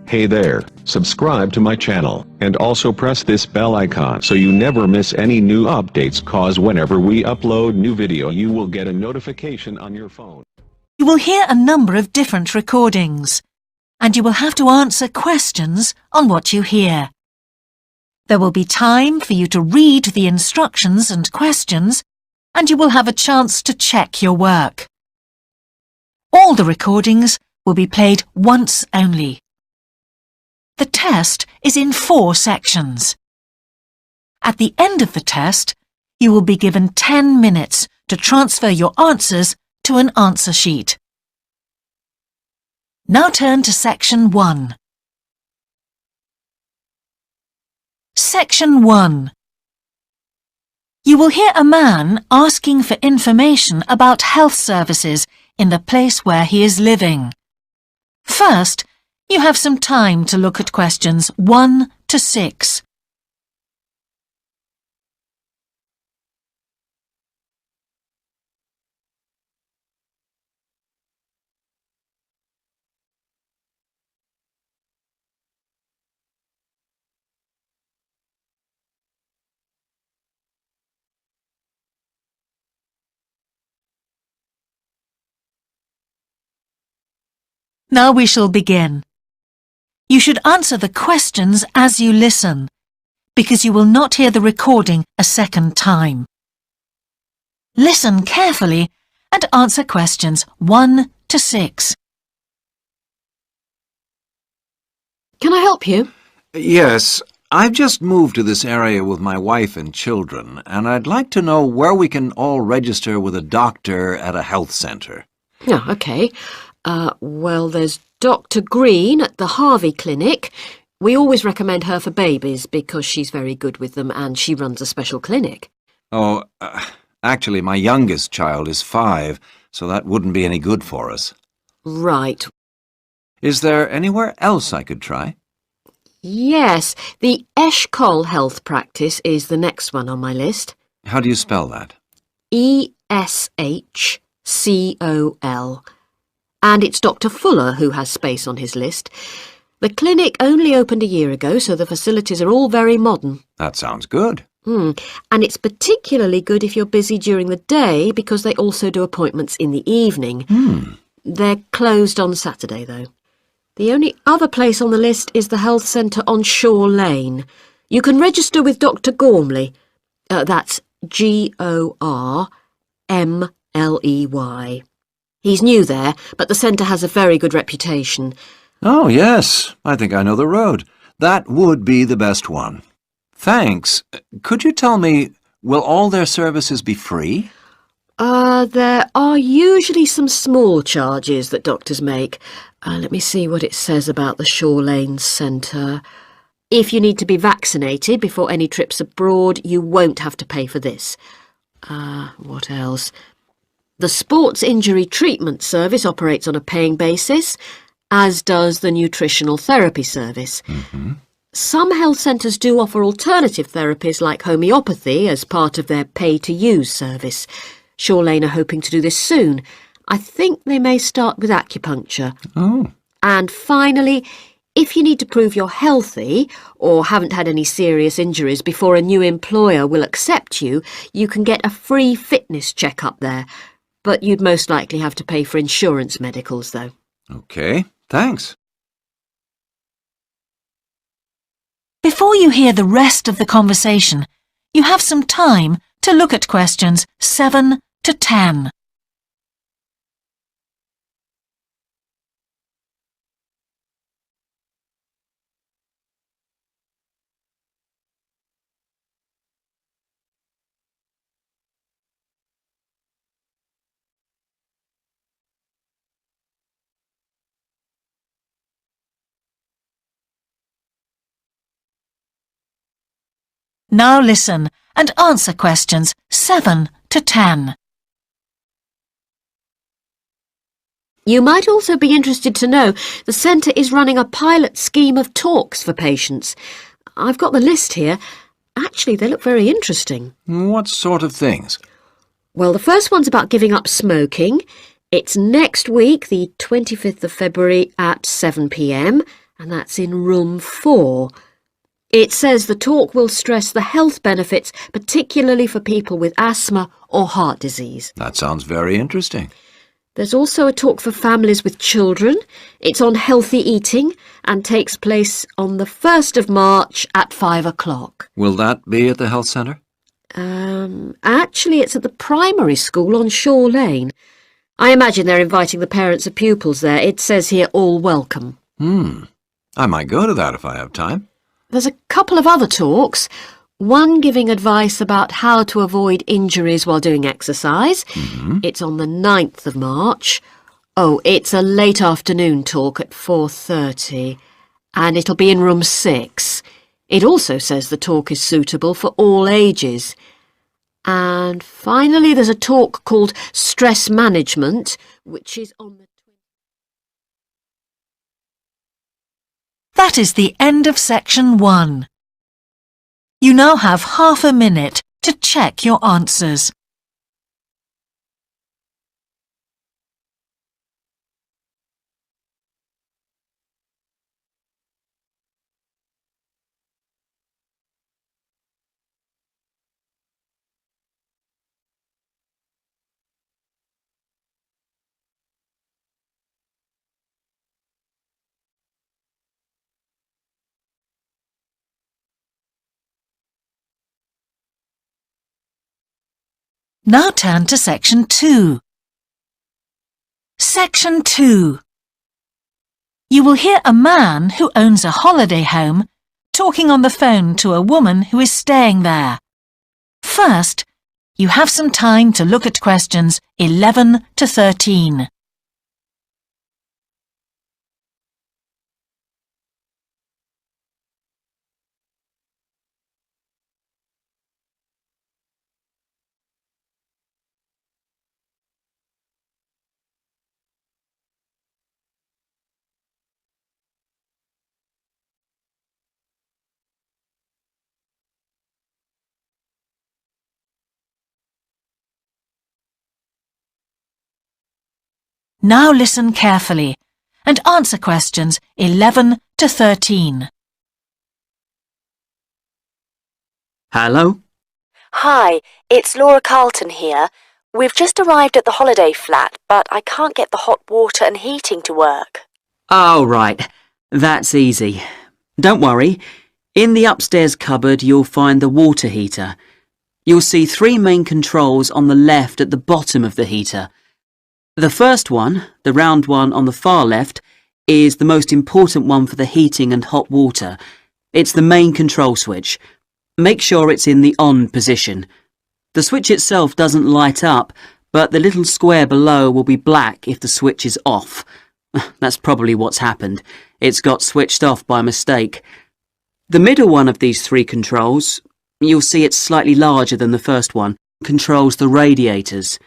Hey there, subscribe to my channel, and also press this bell icon so you never miss any new updates, cause whenever we upload new video you will get a notification on your phone. You will hear a number of different recordings, and you will have to answer questions on what you hear. There will be time for you to read the instructions and questions, and you will have a chance to check your work. All the recordings will be played once only. The test is in 4 sections. At the end of the test, you will be given 10 minutes to transfer your answers to an answer sheet. Now turn to Section 1. Section 1. You will hear a man asking for information about health services in the place where he is living. First, you have some time to look at questions 1 to 6. Now we shall begin. You should answer the questions as you listen, because you will not hear the recording a second time. Listen carefully and answer questions 1 to 6. Can I help you? Yes, I've just moved to this area with my wife and children, and I'd like to know where we can all register with a doctor at a health centre. Oh, OK. Well, there's Dr. Green at the Harvey Clinic. We always recommend her for babies because she's very good with them and she runs a special clinic. Oh, actually, my youngest child is 5, so that wouldn't be any good for us. Right. Is there anywhere else I could try? Yes, the Eshcol Health Practice is the next one on my list. How do you spell that? Eshcol. And it's Dr. Fuller who has space on his list. The clinic only opened a year ago, so the facilities are all very modern. That sounds good. And it's particularly good if you're busy during the day because they also do appointments in the evening. They're closed on Saturday, though. The only other place on the list is the health centre on Shore Lane. You can register with Dr. Gormley. That's Gormley. He's new there, but the centre has a very good reputation. Oh, yes. I think I know the road. That would be the best one. Thanks. Could you tell me, will all their services be free? There are usually some small charges that doctors make. Let me see what it says about the Shore Lane Centre. If you need to be vaccinated before any trips abroad, you won't have to pay for this. What else? The Sports Injury Treatment Service operates on a paying basis, as does the Nutritional Therapy Service. Some health centres do offer alternative therapies like homeopathy as part of their pay-to-use service. Shore Lane are hoping to do this soon. I think they may start with acupuncture. Oh. And finally, if you need to prove you're healthy or haven't had any serious injuries before a new employer will accept you, you can get a free fitness check-up there. But you'd most likely have to pay for insurance medicals, though. OK, thanks. Before you hear the rest of the conversation, you have some time to look at questions 7 to 10. Now listen and answer questions 7 to 10. You might also be interested to know the centre is running a pilot scheme of talks for patients. I've got the list here. Actually, they look very interesting. What sort of things? Well, the first one's about giving up smoking. It's next week, the 25th of February at 7 p.m. and that's in room 4. It says the talk will stress the health benefits, particularly for people with asthma or heart disease. That sounds very interesting. There's also a talk for families with children. It's on healthy eating and takes place on the 1st of March at 5 o'clock. Will that be at the health centre? Actually, it's at the primary school on Shore Lane. I imagine they're inviting the parents of pupils there. It says here, all welcome. I might go to that if I have time. There's a couple of other talks. One giving advice about how to avoid injuries while doing exercise. It's on the 9th of March. Oh, it's a late afternoon talk at 4:30, and it'll be in room 6. It also says the talk is suitable for all ages. And finally, there's a talk called Stress Management, which is on the... That is the end of section 1. You now have half a minute to check your answers. Now turn to section 2. Section 2. You will hear a man who owns a holiday home talking on the phone to a woman who is staying there. First, you have some time to look at questions 11 to 13. Now listen carefully and answer questions 11 to 13. Hello? Hi, it's Laura Carlton here. We've just arrived at the holiday flat, but I can't get the hot water and heating to work. Oh, right. That's easy. Don't worry. In the upstairs cupboard, you'll find the water heater. You'll see 3 main controls on the left at the bottom of the heater. The first one, the round one on the far left, is the most important one for the heating and hot water. It's the main control switch. Make sure it's in the on position. The switch itself doesn't light up, but the little square below will be black if the switch is off. That's probably what's happened. It's got switched off by mistake. The middle one of these 3 controls, you'll see it's slightly larger than the first one, controls the radiators.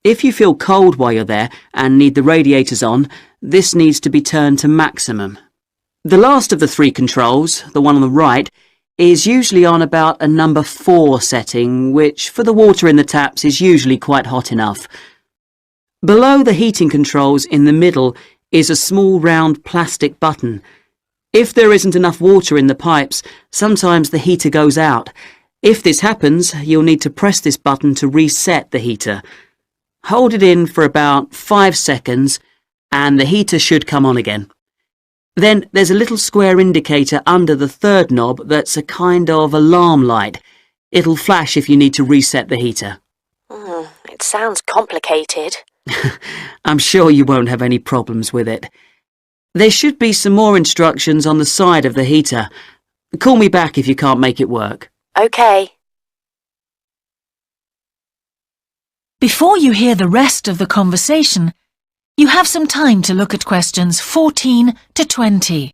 If you feel cold while you're there and need the radiators on, this needs to be turned to maximum. The last of the 3 controls, the one on the right, is usually on about a number 4 setting, which for the water in the taps is usually quite hot enough. Below the heating controls in the middle is a small round plastic button. If there isn't enough water in the pipes, sometimes the heater goes out. If this happens, you'll need to press this button to reset the heater. Hold it in for about 5 seconds and the heater should come on again. Then there's a little square indicator under the 3rd knob that's a kind of alarm light. It'll flash if you need to reset the heater. It sounds complicated. I'm sure you won't have any problems with it. There should be some more instructions on the side of the heater. Call me back if you can't make it work. OK. Before you hear the rest of the conversation, you have some time to look at questions 14 to 20.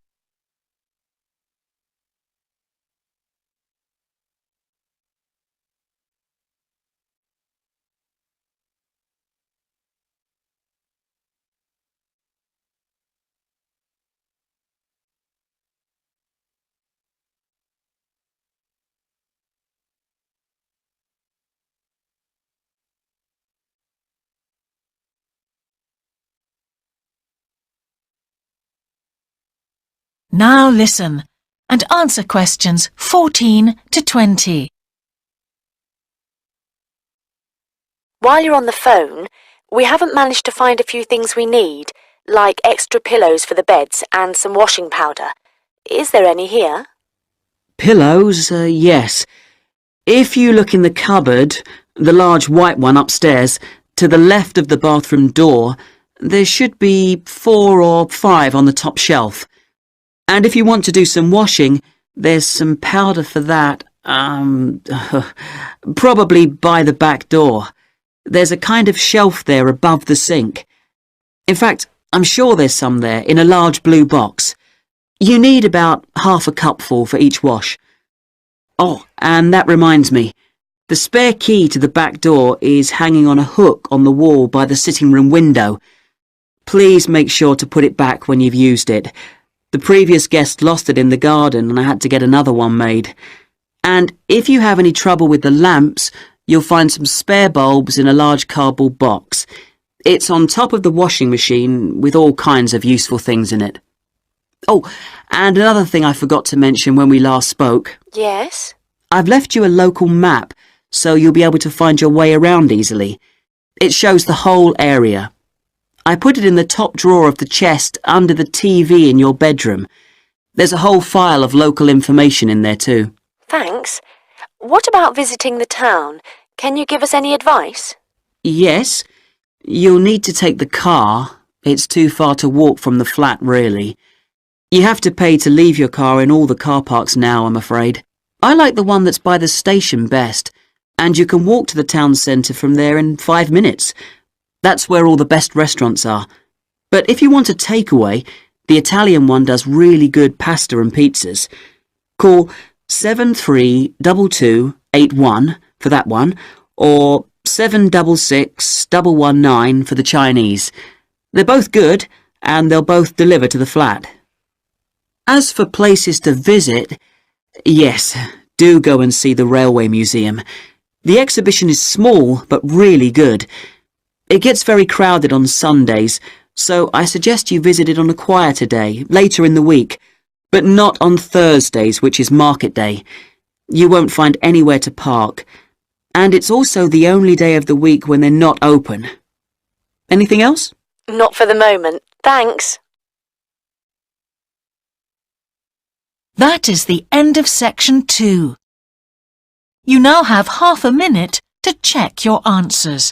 Now listen and answer questions 14 to 20. While you're on the phone, we haven't managed to find a few things we need, like extra pillows for the beds and some washing powder. Is there any here? Pillows, yes. If you look in the cupboard, the large white one upstairs, to the left of the bathroom door, there should be 4 or 5 on the top shelf. And if you want to do some washing, there's some powder for that, probably by the back door. There's a kind of shelf there above the sink. In fact, I'm sure there's some there in a large blue box. You need about half a cupful for each wash. Oh, and that reminds me. The spare key to the back door is hanging on a hook on the wall by the sitting room window. Please make sure to put it back when you've used it. The previous guest lost it in the garden and I had to get another one made. And if you have any trouble with the lamps, you'll find some spare bulbs in a large cardboard box. It's on top of the washing machine with all kinds of useful things in it. Oh, and another thing I forgot to mention when we last spoke. Yes? I've left you a local map, so you'll be able to find your way around easily. It shows the whole area. I put it in the top drawer of the chest under the TV in your bedroom. There's a whole file of local information in there too. Thanks. What about visiting the town? Can you give us any advice? Yes. You'll need to take the car. It's too far to walk from the flat, really. You have to pay to leave your car in all the car parks now, I'm afraid. I like the one that's by the station best, and you can walk to the town centre from there in 5 minutes. That's where all the best restaurants are. But if you want a takeaway, the Italian one does really good pasta and pizzas. Call 732281 for that one, or 766119 for the Chinese. They're both good, and they'll both deliver to the flat. As for places to visit, yes, do go and see the Railway Museum. The exhibition is small, but really good. It gets very crowded on Sundays, so I suggest you visit it on a quieter day, later in the week, but not on Thursdays, which is market day. You won't find anywhere to park, and it's also the only day of the week when they're not open. Anything else? Not for the moment. Thanks. That is the end of section 2. You now have half a minute to check your answers.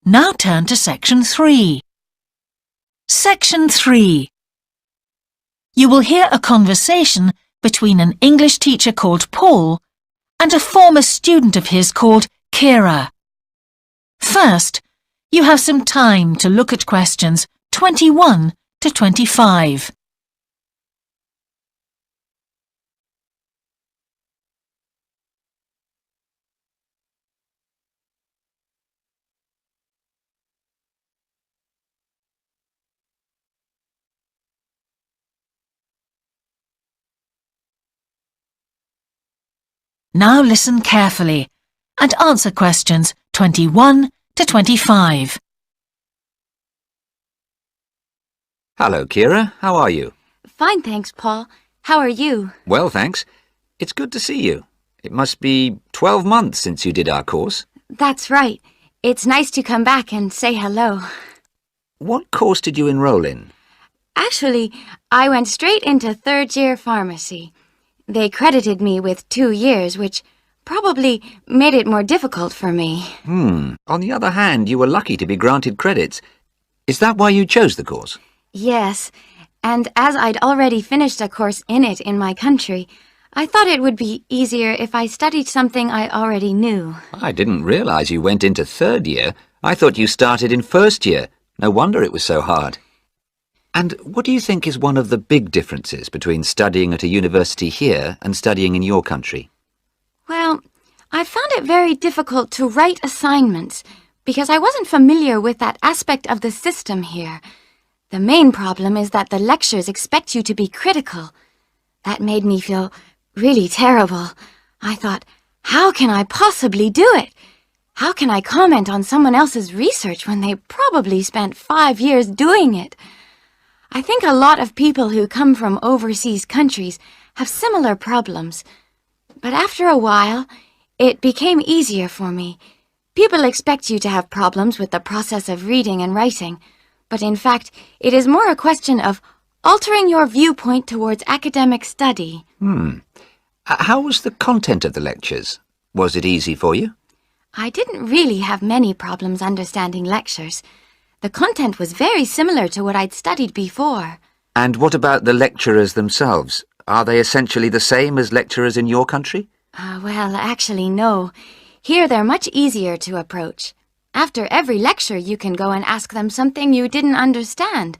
Now turn to section 3. Section 3. You will hear a conversation between an English teacher called Paul and a former student of his called Kira. First, you have some time to look at questions 21 to 25. Now listen carefully and answer questions 21 to 25. Hello, Kira. How are you? Fine, thanks, Paul. How are you? Well, thanks. It's good to see you. It must be 12 months since you did our course. That's right. It's nice to come back and say hello. What course did you enroll in? Actually, I went straight into third-year pharmacy. They credited me with 2 years, which probably made it more difficult for me. On the other hand, you were lucky to be granted credits. Is that why you chose the course? Yes, and as I'd already finished a course in it in my country, I thought it would be easier if I studied something I already knew. I didn't realize you went into third year. I thought you started in first year. No wonder it was so hard. And what do you think is one of the big differences between studying at a university here and studying in your country? Well, I found it very difficult to write assignments because I wasn't familiar with that aspect of the system here. The main problem is that the lectures expect you to be critical. That made me feel really terrible. I thought, how can I possibly do it? How can I comment on someone else's research when they probably spent 5 years doing it? I think a lot of people who come from overseas countries have similar problems. But after a while, it became easier for me. People expect you to have problems with the process of reading and writing, but in fact, it is more a question of altering your viewpoint towards academic study. How was the content of the lectures? Was it easy for you? I didn't really have many problems understanding lectures. The content was very similar to what I'd studied before. And what about the lecturers themselves? Are they essentially the same as lecturers in your country? Well, actually, no. Here they're much easier to approach. After every lecture, you can go and ask them something you didn't understand,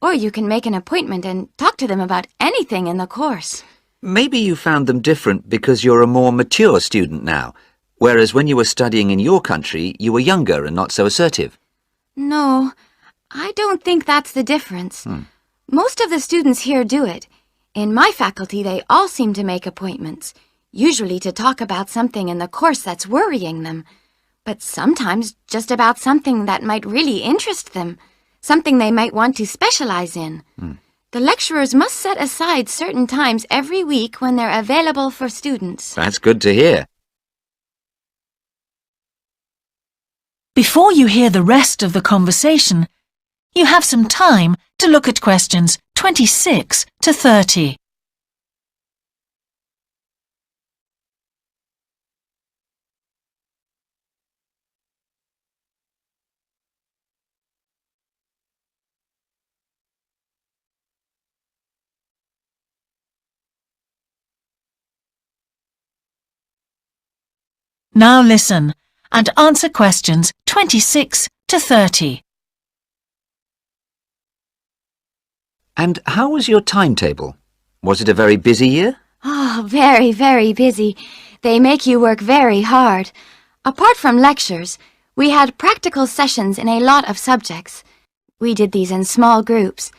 or you can make an appointment and talk to them about anything in the course. Maybe you found them different because you're a more mature student now, whereas when you were studying in your country, you were younger and not so assertive. No, I don't think that's the difference. Most of the students here do it. In my faculty, they all seem to make appointments, usually to talk about something in the course that's worrying them, but sometimes just about something that might really interest them, something they might want to specialize in. The lecturers must set aside certain times every week when they're available for students. That's good to hear. Before you hear the rest of the conversation, you have some time to look at questions 26 to 30. Now listen and answer questions 26 to 30. And how was your timetable? Was it a very busy year? Oh, very, very busy. They make you work very hard. Apart from lectures, we had practical sessions in a lot of subjects. We did these in small groups.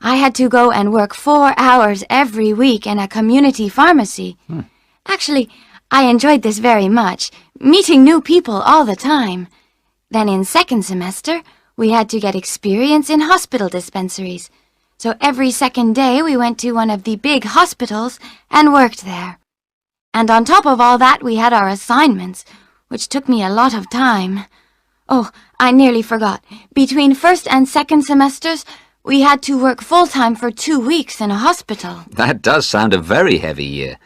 I had to go and work 4 hours every week in a community pharmacy. Actually, I enjoyed this very much, meeting new people all the time. Then in second semester, we had to get experience in hospital dispensaries. So every second day we went to one of the big hospitals and worked there. And on top of all that, we had our assignments, which took me a lot of time. Oh, I nearly forgot. Between first and second semesters, we had to work full-time for 2 weeks in a hospital. That does sound a very heavy year.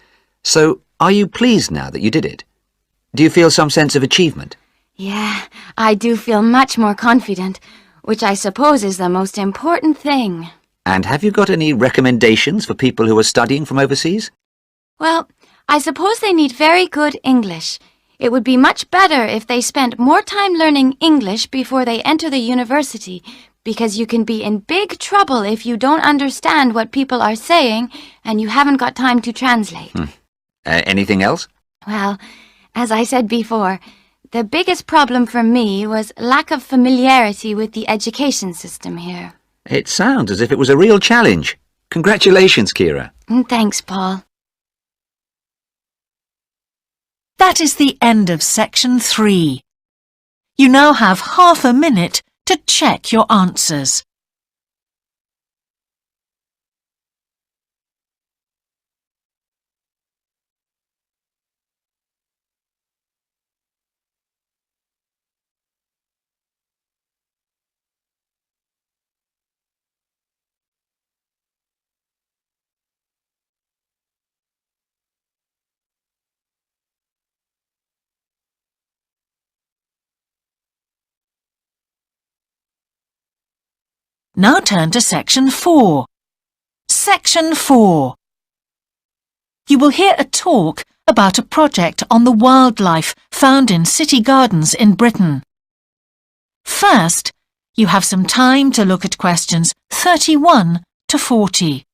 So, are you pleased now that you did it? Do you feel some sense of achievement? Yeah, I do feel much more confident, which I suppose is the most important thing. And have you got any recommendations for people who are studying from overseas? Well, I suppose they need very good English. It would be much better if they spent more time learning English before they enter the university, because you can be in big trouble if you don't understand what people are saying and you haven't got time to translate. Anything else? Well, as I said before, the biggest problem for me was lack of familiarity with the education system here. It sounds as if it was a real challenge. Congratulations, Kira. Thanks, Paul. That is the end of section 3. You now have half a minute to check your answers. Now turn to section 4. Section 4. You will hear a talk about a project on the wildlife found in city gardens in Britain. First, You have some time to look at questions 31 to 40.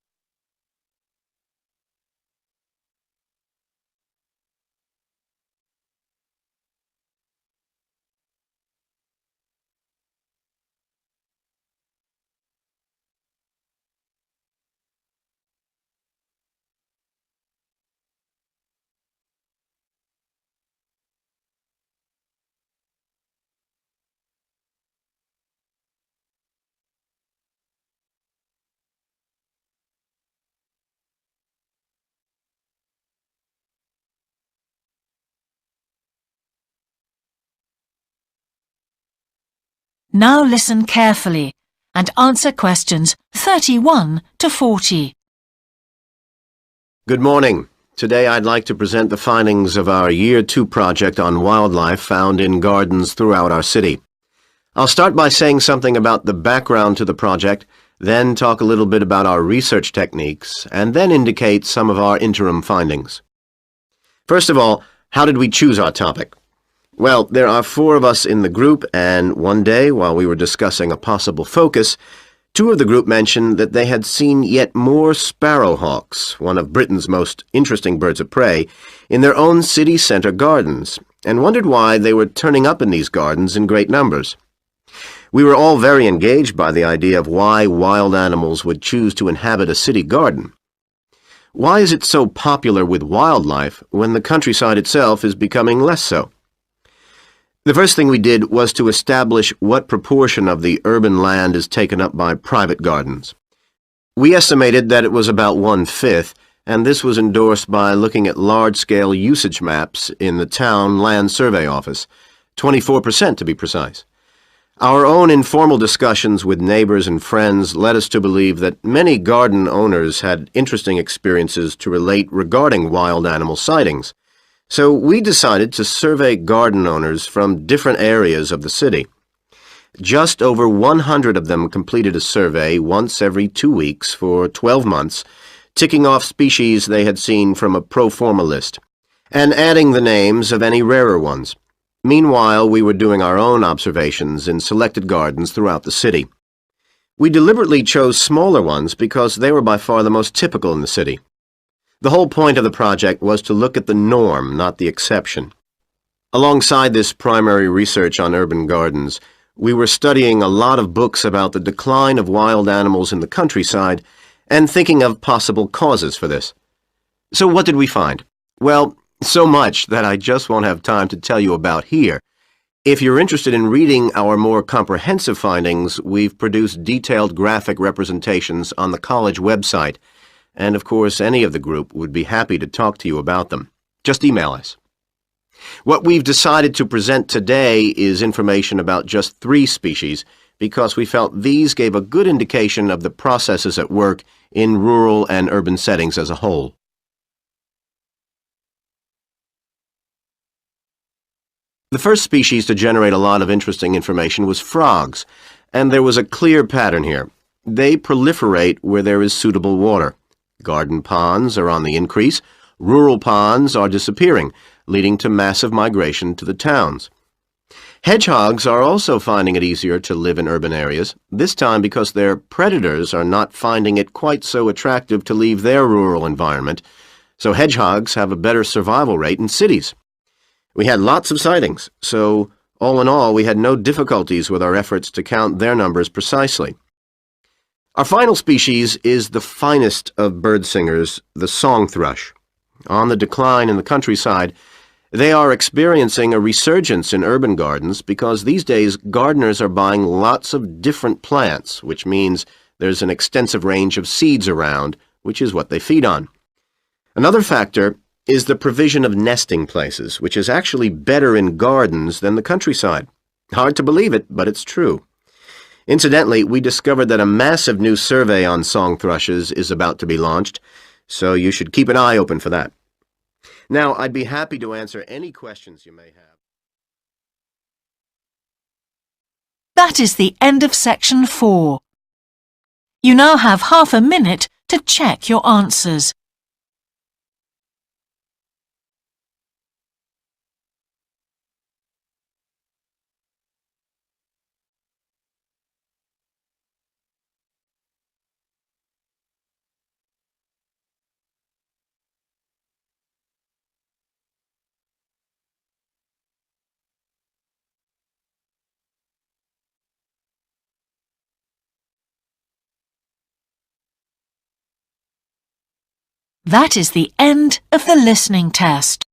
Now listen carefully and answer questions 31 to 40. Good morning. Today I'd like to present the findings of our Year 2 project on wildlife found in gardens throughout our city. I'll start by saying something about the background to the project, then talk a little bit about our research techniques, and then indicate some of our interim findings. First of all, how did we choose our topic? Well, there are 4 of us in the group, and one day, while we were discussing a possible focus, 2 of the group mentioned that they had seen yet more sparrowhawks, one of Britain's most interesting birds of prey, in their own city centre gardens, and wondered why they were turning up in these gardens in great numbers. We were all very engaged by the idea of why wild animals would choose to inhabit a city garden. Why is it so popular with wildlife when the countryside itself is becoming less so? The first thing we did was to establish what proportion of the urban land is taken up by private gardens. We estimated that it was about 1/5, and this was endorsed by looking at large-scale usage maps in the town land survey office, 24% to be precise. Our own informal discussions with neighbors and friends led us to believe that many garden owners had interesting experiences to relate regarding wild animal sightings. So we decided to survey garden owners from different areas of the city. Just over 100 of them completed a survey once every 2 weeks for 12 months, ticking off species they had seen from a pro forma list, and adding the names of any rarer ones. Meanwhile, we were doing our own observations in selected gardens throughout the city. We deliberately chose smaller ones because they were by far the most typical in the city. The whole point of the project was to look at the norm, not the exception. Alongside this primary research on urban gardens, we were studying a lot of books about the decline of wild animals in the countryside and thinking of possible causes for this. So what did we find? Well, so much that I just won't have time to tell you about here. If you're interested in reading our more comprehensive findings, we've produced detailed graphic representations on the college website. And of course, any of the group would be happy to talk to you about them. Just email us. What we've decided to present today is information about just 3 species because we felt these gave a good indication of the processes at work in rural and urban settings as a whole. The first species to generate a lot of interesting information was frogs, and there was a clear pattern here. They proliferate where there is suitable water. Garden ponds are on the increase, rural ponds are disappearing, leading to massive migration to the towns. Hedgehogs are also finding it easier to live in urban areas, this time because their predators are not finding it quite so attractive to leave their rural environment, so hedgehogs have a better survival rate in cities. We had lots of sightings, so all in all we had no difficulties with our efforts to count their numbers precisely. Our final species is the finest of bird singers, the song thrush. On the decline in the countryside, they are experiencing a resurgence in urban gardens because these days gardeners are buying lots of different plants, which means there's an extensive range of seeds around, which is what they feed on. Another factor is the provision of nesting places, which is actually better in gardens than the countryside. Hard to believe it, but it's true. Incidentally, we discovered that a massive new survey on song thrushes is about to be launched, so you should keep an eye open for that. Now, I'd be happy to answer any questions you may have. That is the end of section 4. You now have half a minute to check your answers. That is the end of the listening test.